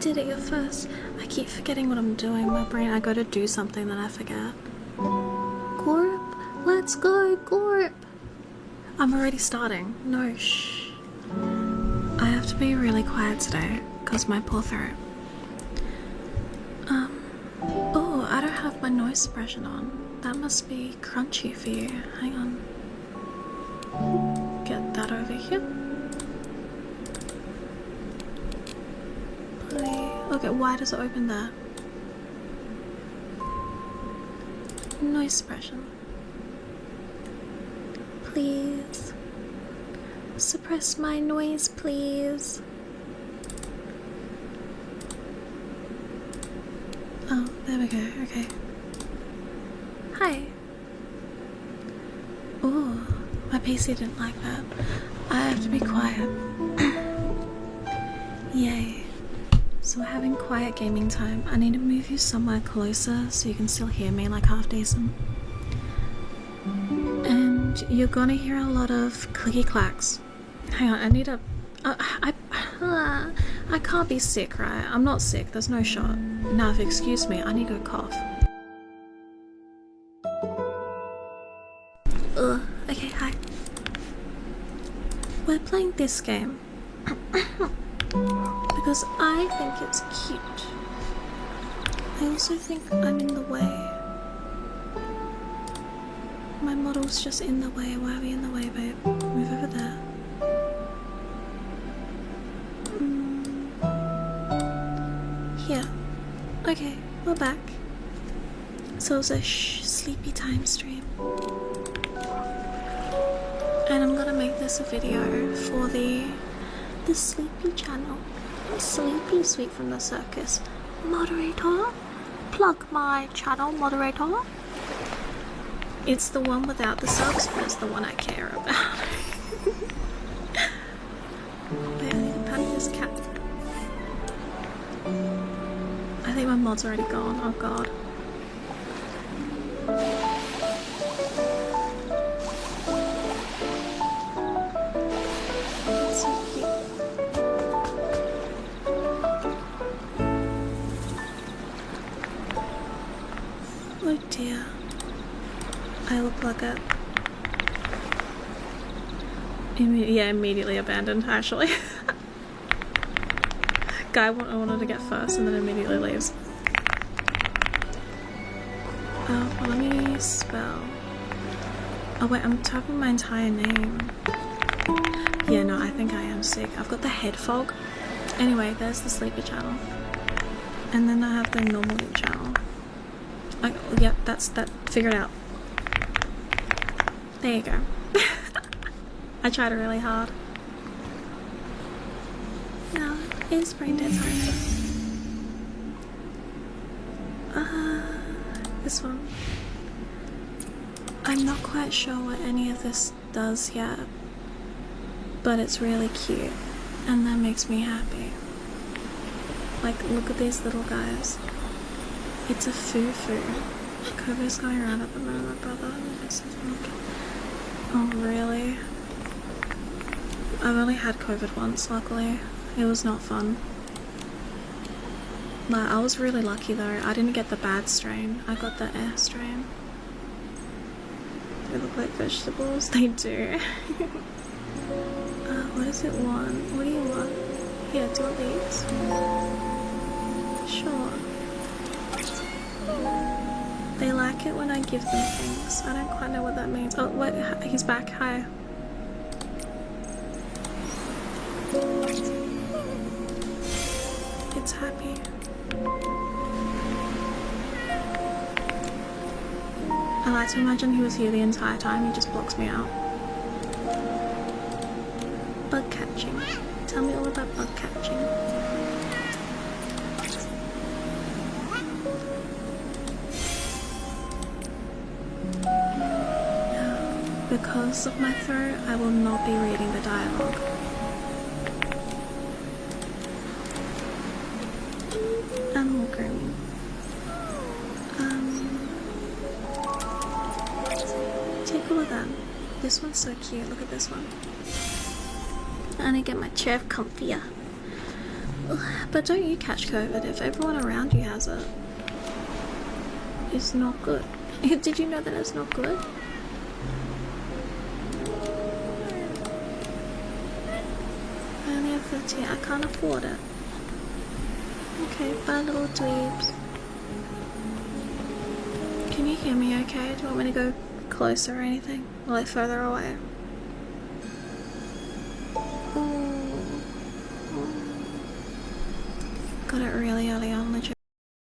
did it, you're first. I keep forgetting what I'm doing. My brain, I go to do something, then I forget. Gorp, let's go, Gorp. I'm already starting. No, shh. I have to be really quiet today, because my poor throat. Oh, I don't have my noise suppression on. That must be crunchy for you. Hang on. Get that over here. Play. Okay, why does it open there? Noise suppression. Please. Suppress my noise, please. Oh, there we go, okay. Hi. Oh, my PC didn't like that. I have to be quiet. Yay. So we're having quiet gaming time. I need to move you somewhere closer so you can still hear me like half decent. And you're gonna hear a lot of clicky clacks. Hang on, I need a... I can't be sick, right? I'm not sick, there's no shot. Now, if you excuse me, I need to go cough. Ugh, okay, hi. We're playing this game because I think it's cute. I also think I'm in the way. My model's just in the way. Why are we in the way, babe? Move over there. Here. Okay, we're back. So it's a sleepy time stream. And I'm gonna make this a video for the sleepy channel. Sleepy Sweet from the Circus. Moderator? Plug my channel, moderator. It's the one without the subs, but it's the one I care about. Wait, I need to pat this cat. I think my mod's already gone, oh god. That's so cute. Oh dear. I look like a... yeah, immediately abandoned, actually. Guy wanted to get first and then immediately leaves. Oh, well, let me spell. Oh wait, I'm typing my entire name. Yeah, no, I think I am sick. I've got the head fog. Anyway, there's the sleepy channel. And then I have the normal channel. Yep, that's that. Figure it out. There you go. I tried really hard. Now, it's brain dead time. This one. I'm not quite sure what any of this does yet, but it's really cute, and that makes me happy. Like, look at these little guys. It's a foo-foo. COVID's going around at the moment, brother. Oh, really? I've only had COVID once, luckily. It was not fun. Like, I was really lucky though. I didn't get the bad strain. I got the air strain. They look like vegetables. They do. What does it want? What do you want? Here, do you want these? Sure. They like it when I give them things. I don't quite know what that means. Oh, wait, he's back. Hi. It's happy. I like to imagine he was here the entire time. He just blocks me out. Bug catching. Tell me all about bug catching. Because of my throat, I will not be reading the dialogue. I'm all grooming. Take all of them. This one's so cute. Look at this one. I need to get my chair comfier. But don't you catch COVID if everyone around you has it. It's not good. Did you know that it's not good? I only have 15. I can't afford it. Okay, bye little dweebs. Can you hear me okay? Do you want me to go closer or anything? Or like further away? Got it really early on, legit.